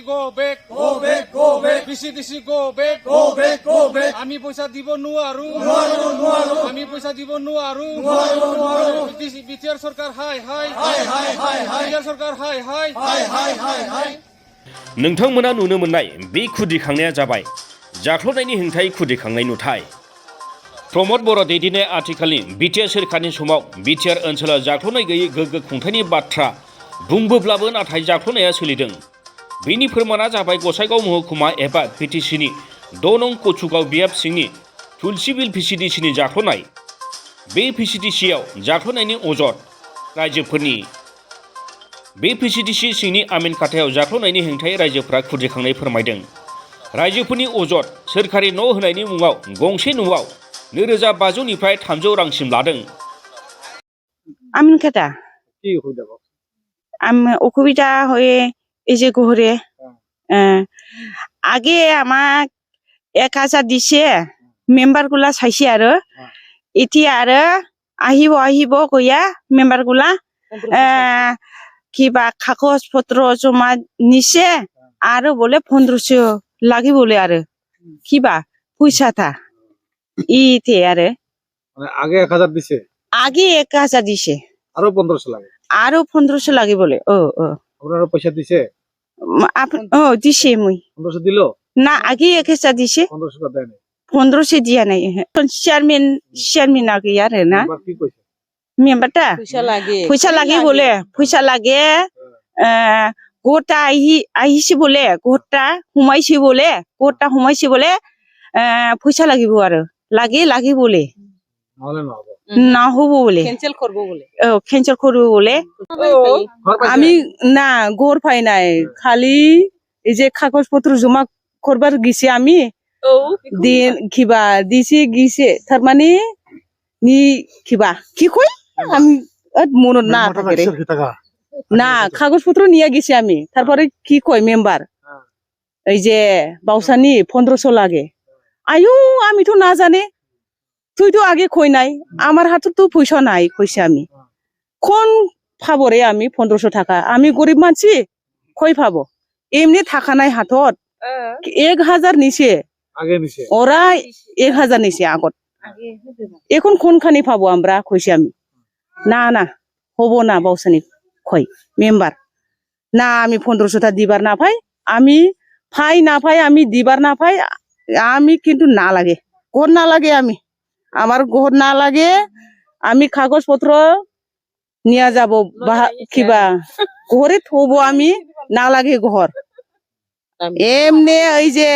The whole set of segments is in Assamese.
গো বেক ভিসিডিসি গো বেক আমি পয়সা দিব নোৱাৰো আমি পয়সা দিব নোৱাৰো বিটিআর সরকার হাই হাই বিটিআর সরকার হাই হাই नोंथांमोना नुनो मोननाय बे खुदिखांनाया जाबाय जाख्ल'नायनि हेंथायै खुदिखांनाय नुथाय। प्रमद बर' दैदेननाय आथिखालनि बिटिआर सोरखारनि समाव बिटिआर ओनसोलाव जाख्ल'नाय गैयै गोग्गो खुंथायनि बाथ्रा बुंबोब्लाबो नाथाय जाख्ल'नाया सोलिदों। बेनि फोरमाना जाबाय गसाइगाव महकुमा एबा बिटिसिनि 6 नं कचुगाव बिएफ सिंनि तुलसीबिल भिसिडिसिनि जाख्ल'नाय। बे भिसिडिसिआव जाख्ल'नायनि अजद रायजोफोरनि बे भिसिडिसि सिंनि आमिन खाथायाव जाख्ल'नायनि हेंथायै रायजोफोरा खुद्रिखांनाय फोरमायदों। रायजोफोरनि अजद सोरखारि न' होनायनि मुङाव गंसे न'आव 2,500 निफ्राय 300 रांसिम लादों। আমিন খাতা কি হইল অসুবিধা হয়ে এই যে ঘরে আগে আমাক 1,000 দিছে মেম্বার গুলা চাইছে আৰু এতিয়া আৰু আহিব কইয়া মেম্বাৰ গুলা কিবা কাগজ পত্ৰ জমা নিছে আৰু বলে 1500 লাগি বলে আৰু কিবা পয়সা থা ইতে আৰু মানে আগে 1000 দিছে আগে 1,000 দিছে আরো 1500 লাগে আরো 1500 লাগে বলে আপনারা পয়সা দিছে দিছে মুই 1500 দিল না আগে 1,000 দিছে 1500 টা দেয় নাই 1500 দিয়া নাই চেয়ারম্যান আগে আর না এবার কি কইছে মেম্বারটা পয়সা লাগে বলে পয়সা লাগে গোটা আহিছে বলে গোটা হুমাইছে বলে পয়সা লাগিব আর লাগে বলে নাহলে না হবে না হবো বলে ক্যান্সেল করবো বলে আমি না ঘর পাই নাই খালি এই যে কাগজ পত্র জমা করবার গেছি আমি দিন কিবা দিছে গিছে তার মানে নি কিবা কি কই আমি মনত না থাকে না কাগজ পত্র নিয়ে গেছি আমি তারপরে কি কই মেম্বার এই যে বাউসানি 1500 লাগে আয়ু আমি তো না জানে তুই তো আগে কই নাই আমার হাতে তো পয়সা নাই কইছে আমি কোন পাবো রে আমি 1500 টাকা আমি গরিব মানছি কই পাবো এমনি টাকা নাই হাতত 1,000 নিছে আগে নিছে ওরা 1,000 নিছে আগত এখন কোনখানি পাবো আমরা কইছি আমি না হবো না বাউসানি কই মেম্বার না আমি 1500 টা দিবার না পাই আমি না পাই আমি দিবার না পাই আমি কিন্তু না লাগে ঘর না লাগে আমি আমার ঘর না লাগে আমি কাগজ পত্র নিয়ে যাব কিবা ঘরে থবো আমি না লাগে ঘর এমনি ওই যে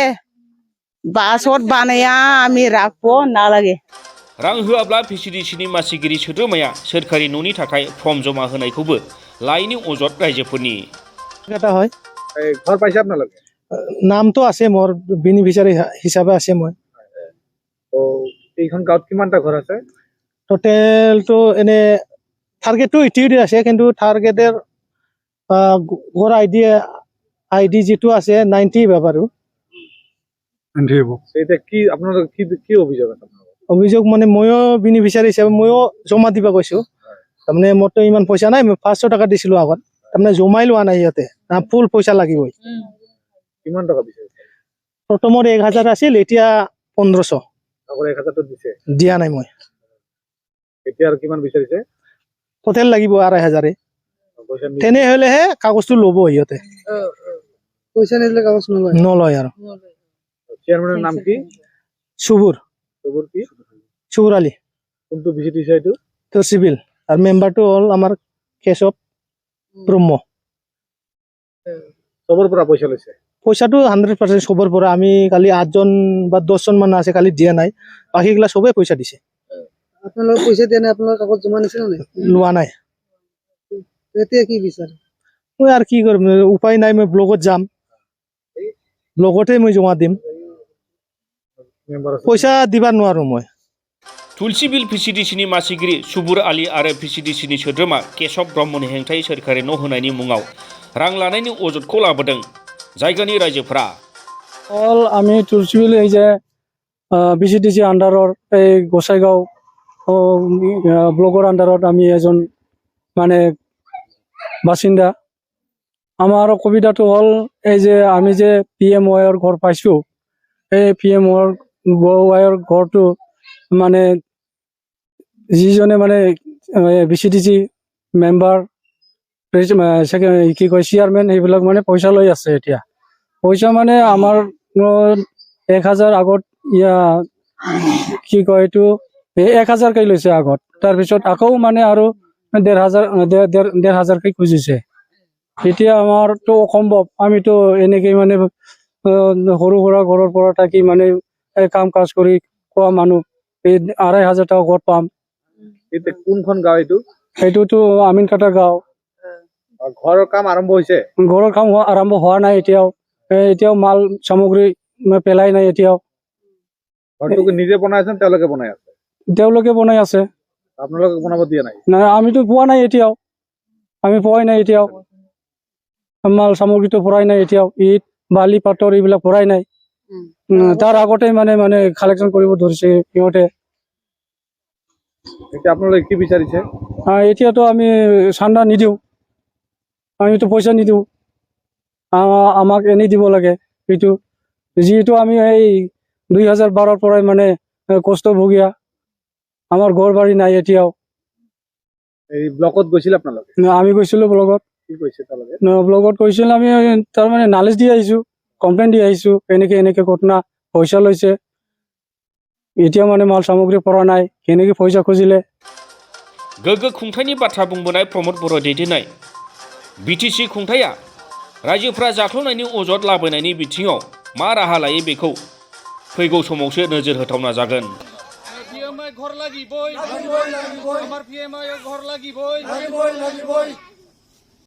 বাসত বানায়া আমি রাখবো না লাগে रां होआब्ला भिसिडिसिनि मासिगिरि सोद्रोमाया सोरखारि न'नि थाखाय फर्म जमा होनायखौबो लायनि अजद रायजोफोरनि এটা হয় এই ঘর পাইছে আপনাদের নামটো আছে মোৰ বেনিফিচিয়াৰী হিচাপে আছে মই তো এইখন গাঁৱত কিমানটা ঘর আছে টোটেলটো এনে টার্গেটটো ইটিউডি আছে কিন্তু টার্গেটের ঘর আইডি যেটো আছে 90 ব্যাপারও সেইটা কি আপনাদের কি অভিযোগ আছে অভিযোগ মানে ময়ো বেনিফিচিয়াৰী হিচাপে ময়ো জমা দিবা কৈছো তাৰমানে মোৰতো ইমান পইচা নাই মই 500 টাকা দিছিলো আগত তাৰমানে জমাই লোৱা নাই ইয়াতে না ফুল পইচা লাগিবই কিমান টাকা দিছে প্ৰথমত 1,000 আছিল এতিয়া 1500 আগৰ 1000 টা দিছে দিয়া নাই মই এতিয়া আৰু কিমান বিচাৰিছে টোটেল লাগিব 2,500 পয়সা তেনে হলেহে কাগজটো ল'ব ইহঁতে পয়সা নিলে কাগজ নলয় আৰু চেয়াৰম্যানেৰ নাম কি চুবুৰ কি চুবুৰ আলী কোনটো ভিজিটিছে এইটো তো চিভিল আৰু মেম্বাৰটো হ'ল আমাৰ কেশৱ ব্ৰহ্ম সবৰ পৰা পয়সা লৈছে পইচাটো 100% সবৰ পৰা আমি কালি 8 জন বা 10 জন মান আছে কালি দিয়া নাই বাকিগুলা সবে পইচা দিছে আপোনালোক পইচা দিয়া নাই আপোনালোক কাগজ জমা নিছে নাই লোৱা নাই এতিয়া কি বিচাৰে মই আৰু কি কৰিম উপায় নাই মই ব্লগত যাম ব্লগতে মই জমা দিম পইচা দিবা নোৱাৰো মই तुलसीबिल भिसिडिसिनि मासिगिरि सुबुर आली आरो भिसिडिसिनि सोद्रोमा केशव ब्रह्मनि हेंथायै सोरखारि न' होनायनि मुङाव रां लानायनि अजदखौ लाबोदों जायगानि रायजोफोरा অল আমি তুলসীবিল এই যে বিচিডিসি আন্ডাৰৰ এই গোসাইগাঁও ব্লকৰ আন্ডাৰত আমি এজন মানে বাসিন্দা আমাৰ অসুবিধাটো হ'ল এই যে আমি যে PMYৰ ঘৰ পাইছোঁ, এই PMYৰ ঘৰটো মানে যিজনে মানে BCDC মেম্বাৰ কি কয় চেয়াৰমেন সেইবিলাক মানে পইচা লৈ আছে। এতিয়া পইচা মানে আমাৰ 1000 আগত কি কয় এইটো 1000কে লৈছে আগত, তাৰপিছত আকৌ মানে আৰু 1500কে খুজিছে। এতিয়া আমাৰতো অসম্ভৱ, আমিতো এনেকৈ মানে সৰু সুৰা ঘৰৰ পৰা থাকি মানে কাম কাজ কৰি খোৱা মানুহ, এই 2500 টকা ঘৰত পাম। এতিয়া কোনখন গাঁও এইটো? সেইটোতো আমিনকাটা গাঁও। ঘৰৰ কাম আৰম্ভ হৈছে? ঘৰৰ কাম আৰম্ভ হোৱা নাই এতিয়াও মাল সামগ্ৰী পেলাই নাই। এতিয়াও ঘৰটো নিজে বনাই আছে, তেওঁলোকে বনাই আছে? তেওঁলোকে বনাই আছে। আপোনালোকে বনাব দিয়া নাই? নাই, আমিতো পোৱা নাই এতিয়াও, আমি পোৱাই নাই এতিয়াও, মাল সামগ্ৰীটো ভৰাই নাই এতিয়াও, ইট বালি পাথৰ এইবিলাক ভৰাই নাই। তাৰ আগতে মানে কালেকশ্যন কৰিব ধৰিছে সিহঁতে। এতিয়া আপোনালোকে কি বিচাৰিছে? এতিয়াতো আমি চান্দা নিদিওঁ, আমিতো পইচা নিদিওঁ, আমাক এনেই দিব লাগে। এইটো যিহেতু আমি এই 2012ৰ পৰাই মানে কষ্টভোগীয়া, আমাৰ ঘৰ বাৰী নাই এতিয়াও। এই ব্লকত গৈছিল আপোনালোকে? আমি গৈছিলোঁ ব্লকত। কি কৈছে তেওঁলোকে? ব্লকত কৈছিল, আমি তাৰমানে নালিচ দি আহিছোঁ, কমপ্লেইন দি আহিছোঁ, এনেকে ঘটনা, পইচা লৈছে। এতিয়া মানে মাল সামগ্ৰী পৰা নাই, কেনেকৈ পইচা খুজিলে। गोग्गो खुंथायनि बाथ्रा बुंबोनाय प्रमद बर' दैदेननाय BTC खुंथाया रायजोफ्रा जाख्ल'नायनि अजद लाबोनायनि बिथिङाव मा राहा लायो बेखौ फैगौ समावसो नोजोर होथावना जागोन। PMI ঘর লাগিবই, আমার PMI ঘর লাগিবই।